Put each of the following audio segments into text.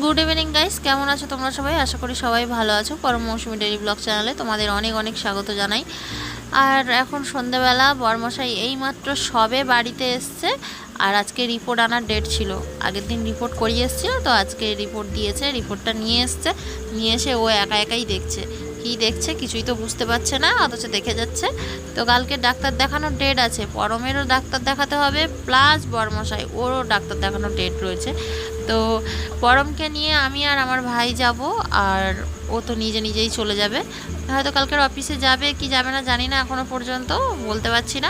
Good evening guys, কেমন আছো তোমরা সবাই? আশা করি সবাই ভালো আছো। পরম মৌসুমী ডেইলি ব্লগ চ্যানেলে তোমাদের অনেক অনেক স্বাগত জানাই। আর এখন সন্ধ্যাবেলা বরমশাই এইমাত্র সবে বাড়িতে এসছে। আর আজকে রিপোর্ট আনার ডেট ছিল, আগের দিন রিপোর্ট করিয়ে এসেছিল, তো আজকে রিপোর্ট দিয়েছে। রিপোর্টটা নিয়ে এসছে, নিয়ে এসে ও একা একাই দেখছে। কি দেখছে কিছুই তো বুঝতে পারছে না, অথচ দেখে যাচ্ছে। তো কালকে ডাক্তার দেখানোর ডেট আছে, পরমেরও ডাক্তার দেখাতে হবে, প্লাস বরমশাই ওরও ডাক্তার দেখানোর ডেট রয়েছে। তো পরমকে নিয়ে আমি আর আমার ভাই যাব, আর ও তো নিজে নিজেই চলে যাবে। হয়তো কালকের অফিসে যাবে কি যাবে না জানি না, এখনও পর্যন্ত বলতে পারছি না।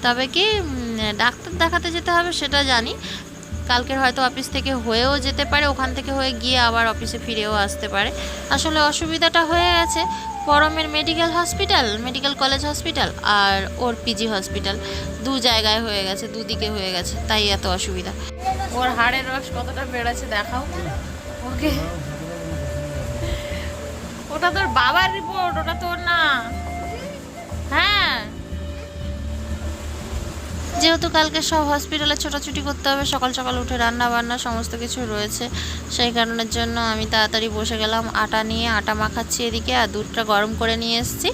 তবে কি ডাক্তার দেখাতে যেতে হবে সেটা জানি। কালকের হয়তো অফিস থেকে হয়েও যেতে পারে, ওখান থেকে হয়ে গিয়ে আবার অফিসে ফিরেও আসতে পারে। আসলে অসুবিধাটা হয়ে গেছে, পরমের মেডিকেল কলেজ হসপিটাল আর ওর পিজি হসপিটাল দু জায়গায় হয়ে গেছে, দুদিকে হয়ে গেছে, তাই এত অসুবিধা। ওর হাড়ের রস কতটা বেড়েছে দেখাও ওকে। ওটা তোর বাবার রিপোর্ট, ওটা তোর না। হ্যাঁ, যেহেতু কালকে সব হসপিটালে ছোটাছুটি করতে হবে, সকাল সকাল উঠে রান্না বান্না সমস্ত কিছু রয়েছে, সেই কারণের জন্য আমি তাড়াতাড়ি বসে গেলাম আটা নিয়ে। আটা মাখাচ্ছি এদিকে, আর দুধটা গরম করে নিয়ে এসেছি।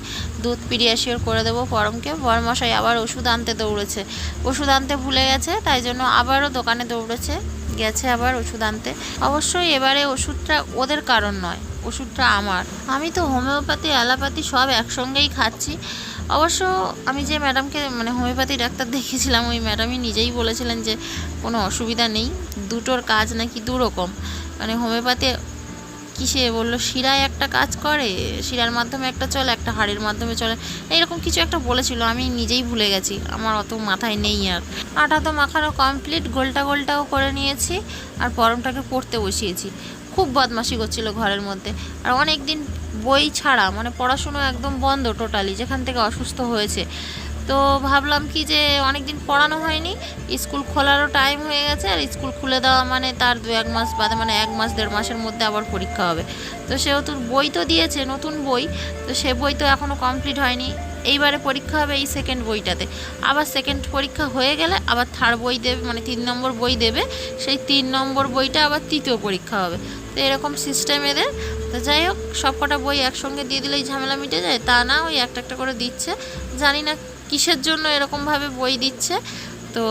দুধ পিডিয়াশিওর করে দেবো পরমকে। বরমশাই আবার ওষুধ আনতে দৌড়েছে, ওষুধ আনতে ভুলে গেছে, তাই জন্য আবারও দোকানে দৌড়েছে, গেছে আবার ওষুধ আনতে। অবশ্যই এবারে ওষুধটা ওদের কারণ নয়, ওষুধটা আমার। আমি তো হোমিওপ্যাথি অ্যালোপ্যাথি সব একসঙ্গেই খাচ্ছি। অবশ্য আমি যে ম্যাডামকে মানে হোমিওপ্যাথি ডাক্তার দেখিয়েছিলাম, ওই ম্যাডামই নিজেই বলেছিলেন যে কোনো অসুবিধা নেই, দুটোর কাজ নাকি দুরকম। মানে হোমিওপ্যাথি কিসে বললো, শিরায় একটা কাজ করে, শিরার মাধ্যমে একটা চলে, একটা হাড়ের মাধ্যমে চলে, এইরকম কিছু একটা বলেছিল, আমি নিজেই ভুলে গেছি, আমার অত মাথায় নেই আর। আটা তো মাখানো কমপ্লিট, গোলটাও করে নিয়েছি, আর পরমটাকে পড়তে বসিয়েছি। খুব বদমাশি করছিল ঘরের মধ্যে, আর অনেক দিন বই ছাড়া, মানে পড়াশুনো একদম বন্ধ টোটালি, যেখান থেকে অসুস্থ হয়েছে। তো ভাবলাম কি যে অনেক দিন পড়ানো হয়নি, স্কুল খোলারও টাইম হয়ে গেছে, আর স্কুল খুলে দেওয়া মানে তার 2-1 মাস বাদে, মানে 1-1.5 মাসের মধ্যে আবার পরীক্ষা হবে। তো সেহেতু বই তো দিয়েছে, নতুন বই, তো সে বই তো এখনও কমপ্লিট হয়নি। এইবারে পরীক্ষা হবে এই সেকেন্ড বইটাতে, আবার সেকেন্ড পরীক্ষা হয়ে গেলে আবার থার্ড বই দেবে, মানে 3 নম্বর বই দেবে, সেই 3 নম্বর বইটা আবার তৃতীয় পরীক্ষা হবে। তো এরকম সিস্টেম এদের। তো যাই হোক, সব কটা বই একসঙ্গে দিয়ে দিলেই ঝামেলা মিটে যায়, তা না, ওই একটা একটা করে দিচ্ছে। জানি না কিসের জন্য এরকমভাবে বই দিচ্ছে, তো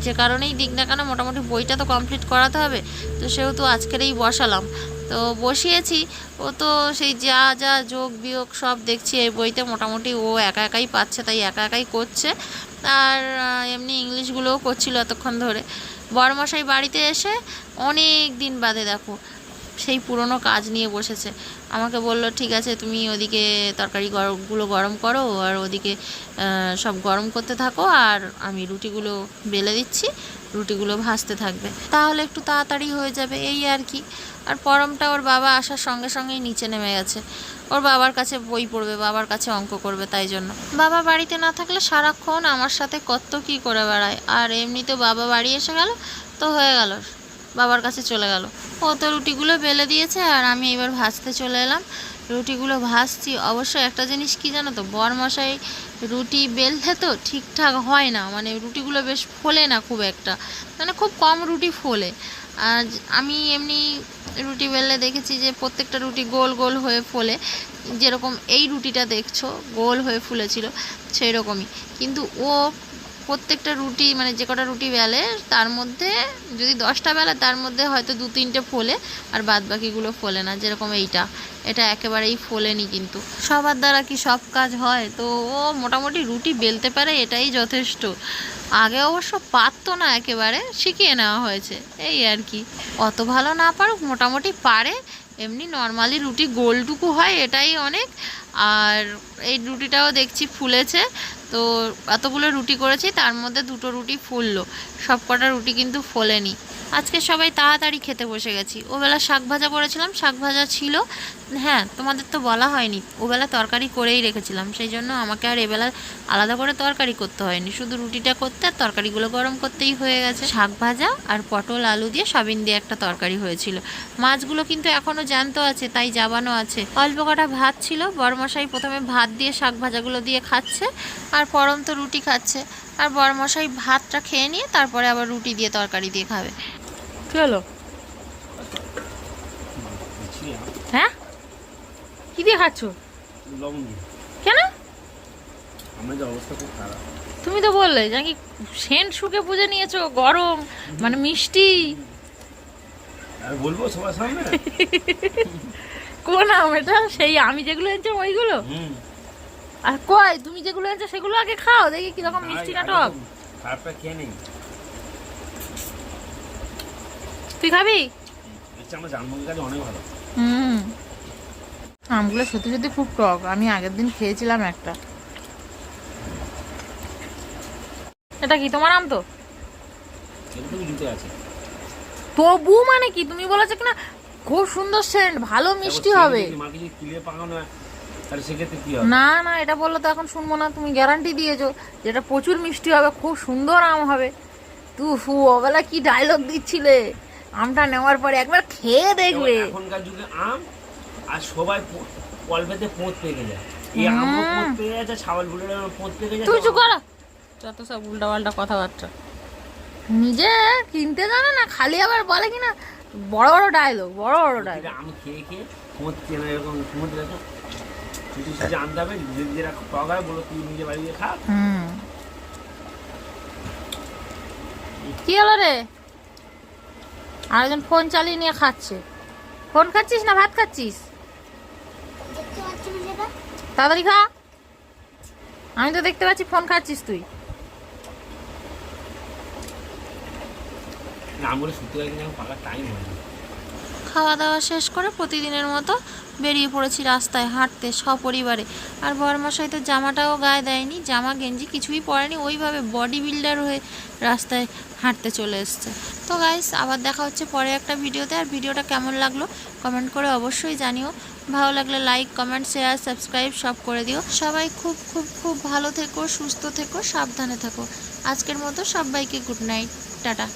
যে কারণেই দিক না কেন মোটামুটি বইটা তো কমপ্লিট করাতে হবে। তো সেহেতু আজকেরই বসালাম, তো বসিয়েছি। ও তো সেই যা যা যোগ বিয়োগ সব দেখছি এই বইতে, মোটামুটি ও একা একাই পাচ্ছে, তাই একা একাই করছে। আর এমনি ইংলিশগুলোও করছিল এতক্ষণ ধরে। বড়মশাই বাড়িতে এসে অনেক দিন বাদে দেখো সেই পুরনো কাজ নিয়ে বসেছে। আমাকে বলল, ঠিক আছে তুমি ওদিকে তরকারিগুলো গরম করো, আর ওদিকে সব গরম করতে থাকো, আর আমি রুটিগুলো বেলে দিচ্ছি, রুটিগুলো ভাজতে থাকবে, তাহলে একটু তাড়াতাড়ি হয়ে যাবে, এই আর কি। আর পরমটা ওর বাবা আসার সঙ্গে সঙ্গেই নিচে নেমে গেছে, ওর বাবার কাছে বই পড়বে, বাবার কাছে অঙ্ক করবে, তাই জন্য। বাবা বাড়িতে না থাকলে সারাক্ষণ আমার সাথে কত কী করে বেড়ায়, আর এমনিতে বাবা বাড়ি এসে গেল তো হয়ে গেল, বাবার কাছে চলে গেল। ও তো রুটিগুলো বেলে দিয়েছে, আর আমি এবার ভাজতে চলে এলাম, রুটিগুলো ভাজছি। অবশ্য একটা জিনিস কি জানো তো, বরমশাই রুটি বেলতে তো ঠিকঠাক হয় না, মানে রুটিগুলো বেশ ফোলে না খুব একটা, মানে খুব কম রুটি ফোলে। আর আমি এমনি রুটি বেললে দেখেছি যে প্রত্যেকটা রুটি গোল গোল হয়ে ফোলে, যেরকম এই রুটিটা দেখছো গোল হয়ে ফুলেছিল সেই রকমই। কিন্তু ও প্রত্যেকটা রুটি, মানে যে কটা রুটি বেলে তার মধ্যে যদি 10টা বেলে, তার মধ্যে হয়তো 2-3টে ফোলে, আর বাদ বাকিগুলো ফোলে না। যেরকম এটা একেবারেই ফোলেনি। কিন্তু সবার দ্বারা কি সব কাজ হয়? তো ও মোটামুটি রুটি বেলতে পারে, এটাই যথেষ্ট। আগে অবশ্য পারতো না, একেবারে শিখিয়ে নেওয়া হয়েছে, এই আর কি। অত ভালো না পারুক, মোটামুটি পারে। এমনি নর্মালি রুটি গোলটুকু হয়, এটাই অনেক। আর এই রুটিটাও দেখছি ফুলেছে। তো এতগুলো রুটি করেছি, তার মধ্যে 2টো রুটি ফুললো, সব কটা রুটি কিন্তু ফোলেনি। আজকে সবাই তাড়াতাড়ি খেতে বসে গেছি। ওবেলা শাক ভাজা করেছিলাম, শাক ভাজা ছিল। হ্যাঁ, তোমাদের তো বলা হয়নি, ওবেলা তরকারি করেই রেখেছিলাম, সেই জন্য আমাকে আর এবেলা আলাদা করে তরকারি করতে হয়নি, শুধু রুটিটা করতে আর তরকারিগুলো গরম করতেই হয়ে গেছে। শাক ভাজা আর পটল আলু দিয়ে সয়াবিন দিয়ে একটা তরকারি হয়েছিল। মাছগুলো কিন্তু এখনও জ্যান্ত আছে, তাই জাবানো আছে। অল্প কটা ভাত ছিল, বড়মশাই প্রথমে ভাত দিয়ে শাক ভাজাগুলো দিয়ে খাচ্ছে, আর পরম তো রুটি খাচ্ছে। আর বড়মশাই ভাতটা খেয়ে নিয়ে তারপরে আবার রুটি দিয়ে তরকারি দিয়ে খাবে। কি হলো? হ্যাঁ কি দিয়ে খাচ্ছ? লবণ দিয়ে। কেন? আমার যে অবস্থা খুব খারাপ। তুমি তো বললে নাকি সেন্ট শুকে পুজো নিয়েছো, গরম মানে মিষ্টি। আর বলবো সবার সামনে? কোন আম এটা? সেই আমি যেগুলো এনেছি ওইগুলো? আর কই তুমি যেগুলো এনেছো সেগুলো আগে খাও, দেখি কিরকম মিষ্টি না টক। খারাপটা খেয়ে নেই। তুই খাবি? দেখছি আমার জানমুখের কাছে অনেক ভালো। আমগুলো সত্যি সত্যি খুব টক। আমি আগের দিন খেয়েছিলাম একটা। এটা কি তোমার আম? তো কিন্তু জুতে আছে। তবু মানে কি তুমি বলেছো কিনা খুব সুন্দর সেন্ট, ভালো মিষ্টি হবে। না না, এটা বললো তো এখন শুনবো না। তুমি গ্যারান্টি দিয়েছো যেটা প্রচুর মিষ্টি হবে, খুব সুন্দর আম হবে। তুই ওবেলা কি ডায়লগ দিচ্ছিলে? আমটা নেওয়ার পরে একবার খেয়ে দেখবে। এখনকার যুগে আম আর সবাই কলবেতে পোঁত পেকে যায়। এই আমও পোঁত পেকে গেছে, ছাগল বুলের পোঁত পেকে যায়। তুই চুপ কর, যত সব উল্টা পাল্টা কথাবার্তা। নিজে কিনতে জানে না, খালি আবার বলে কিনা বড় বড় ডায়লগ, বড় বড় ডায়লগ। আম খেয়ে খেয়ে পোঁত চেনে এরকম পোঁত রেখে কিছু কিছু আনতে হবে, যেটা টক হয় বলো তুই নিজে বাড়ি গিয়ে খা। কি হলো রে? আরেকজন ফোন চালিয়ে নিয়ে খাচ্ছে। ফোন খাচ্ছিস না ভাত খাচ্ছিস? তাড়াতাড়ি খা। আমি তো দেখতে পাচ্ছি ফোন খাচ্ছিস তুই। খাওয়া দাওয়া শেষ করে প্রতিদিনের মতো বেরিয়ে পড়েছি রাস্তায় হাঁটতে সপরিবারে। আর বরমশাই তো জামাটাও গায়ে দেয়নি, জামা গেঞ্জি কিছুই পরেনি, ওইভাবে বডি বিল্ডার হয়ে রাস্তায় হাঁটতে চলে এসছে। তো গাইস, আবার দেখা হচ্ছে পরে একটা ভিডিওতে। আর ভিডিওটা কেমন লাগলো কমেন্ট করে অবশ্যই জানিও। ভালো লাগলে লাইক, কমেন্ট, শেয়ার, সাবস্ক্রাইব সব করে দিও। সবাই খুব খুব খুব ভালো থেকো, সুস্থ থেকো, সাবধানে থেকো। আজকের মতো সবাইকে গুড নাইট, টাটা।